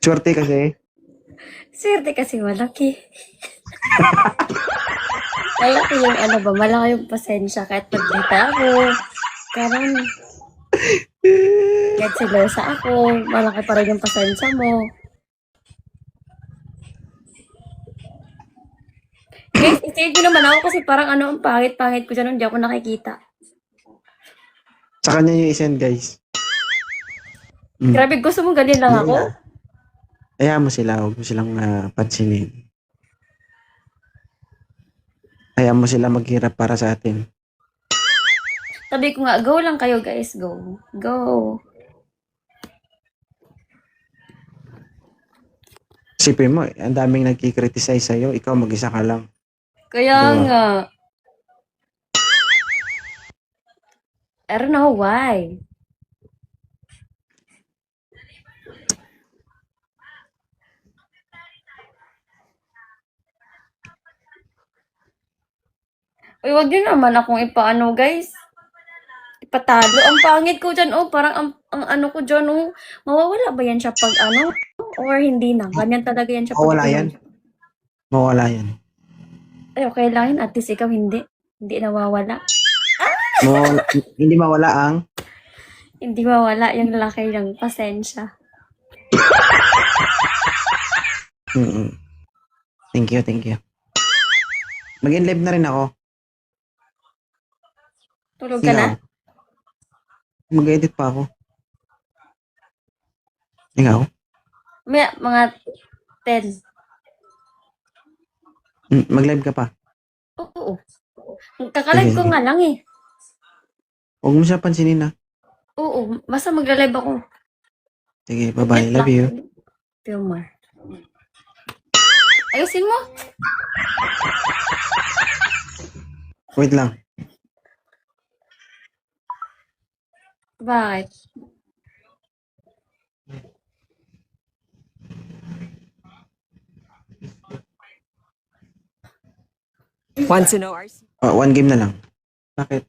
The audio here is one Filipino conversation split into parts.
Swerte kasi. Swerte kasi malaki. Malaki yung ano ba, malaki yung pasensya kahit pagdita ako. Karon, kahit silosa ako, malaki pa rin yung pasensya mo. Guys, i-save nyo naman ako kasi parang ano, ang pangit-pangit ko dyan, hindi ako nakikita. Sa kanya yung isend, guys. Grabe, gusto mo ganyan lang ako? Hayaan mo sila. Huwag mo silang pansinin. Hayaan mo sila maghirap para sa atin. Sabi ko nga, go lang kayo guys, go. Go. Isipin mo, ang daming nagkikriticize sa'yo. Ikaw mag-isa ka lang. Kaya Diba? nga. I don't know why. Uy, wag yun naman akong ipaano, guys. Ipatalo. Ang pangit ko dyan, oh. Parang ang ano ko dyan, oh. Mawawala ba yan siya pag ano? Or hindi na? Ganyan talaga yan siya pag Mawala yan. Mawala yan. Ay, okay lang yun. At least ikaw hindi. Hindi nawawala. Hindi mawala ang Hindi mawala yung laki ng pasensya. Thank you. Mag-in-live na rin ako. Tulog ka na? Mag-edit pa ako. Ikaw? May mga 10. Mag-live ka pa. Oo. Kakalive ko nga lang eh. Huwag mo siya pansinin na. Oo. Basta magla-live ako. Sige, bye-bye. Love you. Filmar. Ayusin mo. Wait lang. Bakit? Want to know RC? One game na lang. Bakit?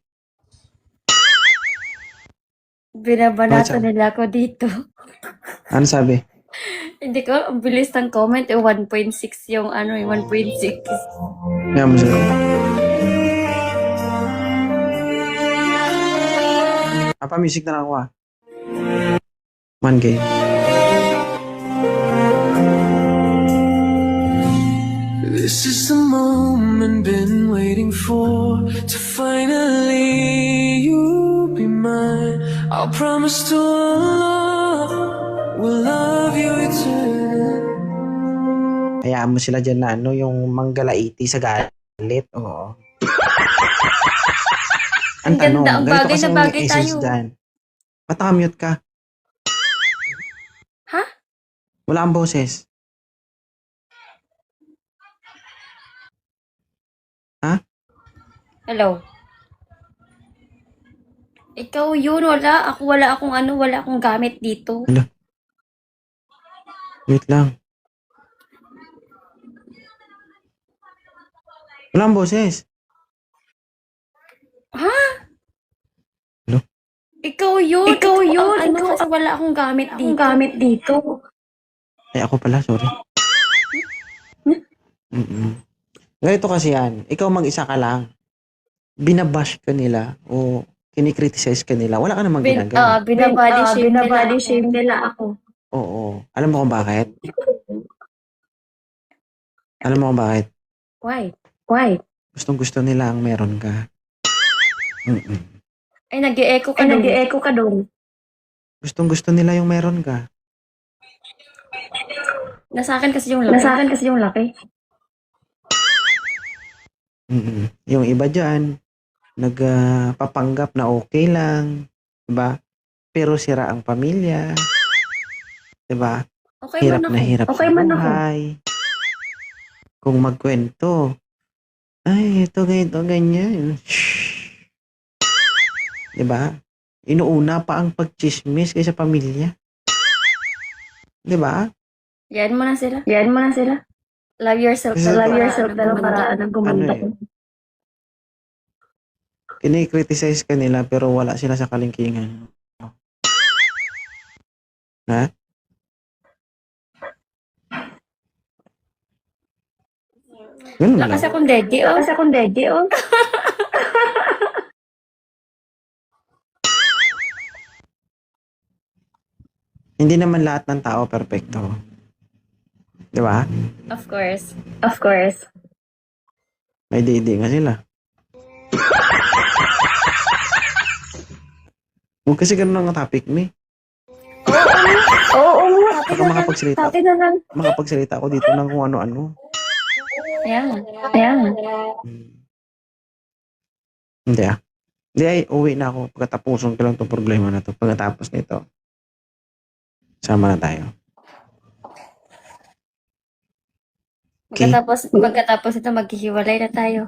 Binabanata nila ako dito. Ano sabi? Hindi ko, ang bilis ng comment eh, 1.6 yung ano eh, 1.6. Kaya mo sila. Music na lang ako ah. One game. This is the moment been waiting for, to finally you be mine. I'll promise to Allah, we'll love you eternally. Hayaan mo sila dyan na ano, yung manggalaiti sa galit. Oo. Ang ganda, ang bagay na bagay tayo. Ba't nakamute ka? Ha? Wala kang boses. Ha? Hello? Ikaw yun, wala. Ako wala akong ano, wala akong gamit dito. Wait lang. Wala kang boses. Ha? Hello? Ikaw yun. Ano, kasi wala akong gamit dito. Ay, ako pala, sorry. Ganito kasi yan. Ikaw mag-isa ka lang. Binabash ka nila o kinikriticize ka nila. Wala ka namang ginagawa. Binabody shame nila ako. Oo. Alam mo kung bakit? Alam mo kung bakit? Why? Gustong-gusto nila ang meron ka. Ay, nag-e-echo ka doon. Gustong-gusto nila yung meron ka. Nasa akin kasi yung laki. Yung iba dyan, nagpapanggap na okay lang. Diba? Pero sira ang pamilya. Diba? Okay Hirap man na ako. hirap sa buhay. Kung magkwento, ay, ito, ganito, ganyan. Shhh. Diba? Inuuna pa ang pagchismis kaysa pamilya. Diba? Yan mo na sila. Love yourself. Pero para gumanda. Kinikriticize ka nila pero wala sila sa kalingkingan. Ha? Ganun Wala lang. kasi akong daddy, oh. Hindi naman lahat ng tao perfecto. Di ba? Of course. May didi nga sila. Huwag kasi ganun ang topic mo eh. Oo. Baka makapagsalita. Sabi na lang. Makapagsalita ako dito ng kung ano-ano. Ayan. Hindi ah. Hindi ay, uwi na ako. Pagkatapusin ko lang itong problema na to. Pagkatapos nito, sama na tayo. Okay. Pagkatapos ito, maghihiwalay na tayo.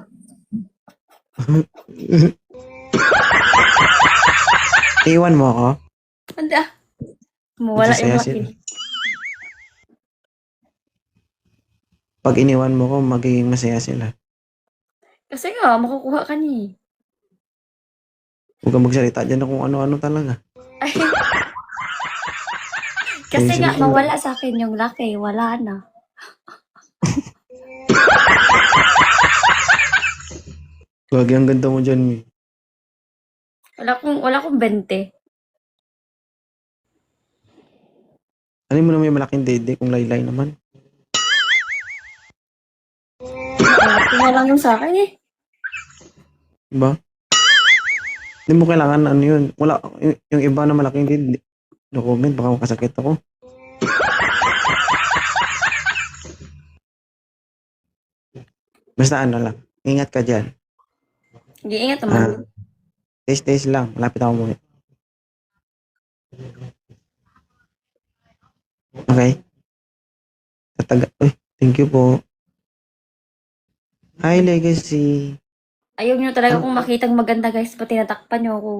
Iwan mo ako. Anda. Mawala yung Magsasaya sila. laki. Pag iniwan mo ko, magiging masaya sila. Kasi nga, makukuha ka niya. Huwag kang magsalita dyan na kung ano-ano talaga. Ay. Kasi Sige, nga, sige. mawala sa akin yung laki. Wala na. Gagi, ang ganda mo dyan. Mi. Wala akong 20. Ano mo naman yung malaking dede kung laylay naman? Malaki na lang yung sa akin eh. Diba? Hindi mo kailangan ano yun. Wala, yung iba na malaking dede. No comment, baka makasakit ako. Basta ano lang. Ingat ka dyan. Nag-iingat Ah, naman. days lang. Malapit ako muna. Okay? Uy, thank you po. Hi, Legacy. Ayaw nyo talaga kung makitang maganda guys. Pati natakpan nyo ako.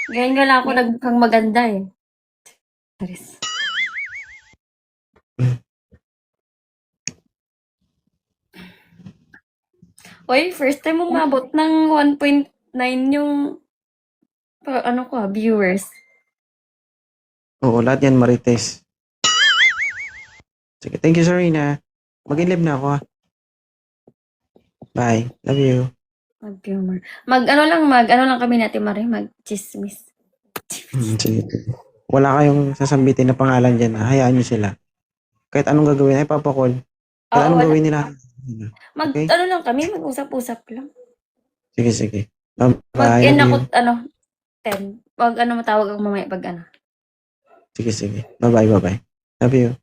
Ngayon nga lang ako nagmukhang maganda eh. Charis. Oy, first time umabot ng 1.9 yung viewers. Oo, lahat yan marites. Sige, thank you, Sarina. Mag-in-live na ako, ha? Bye. Love you. Mag-viewer. Mag-ano lang kami natin, Mari. Mag-chismis. Sige. Wala kayong sasambitin na pangalan dyan, ha? Hayaan nyo sila. Kahit anong gagawin, ay papakol. Kahit anong gawin nila. Okay? Lang kami, mag-usap-usap lang. Sige. Bye. Mag-end Love ako, you. 10. Matawag ako mamaya pag ano. Sige. Bye-bye. Love you.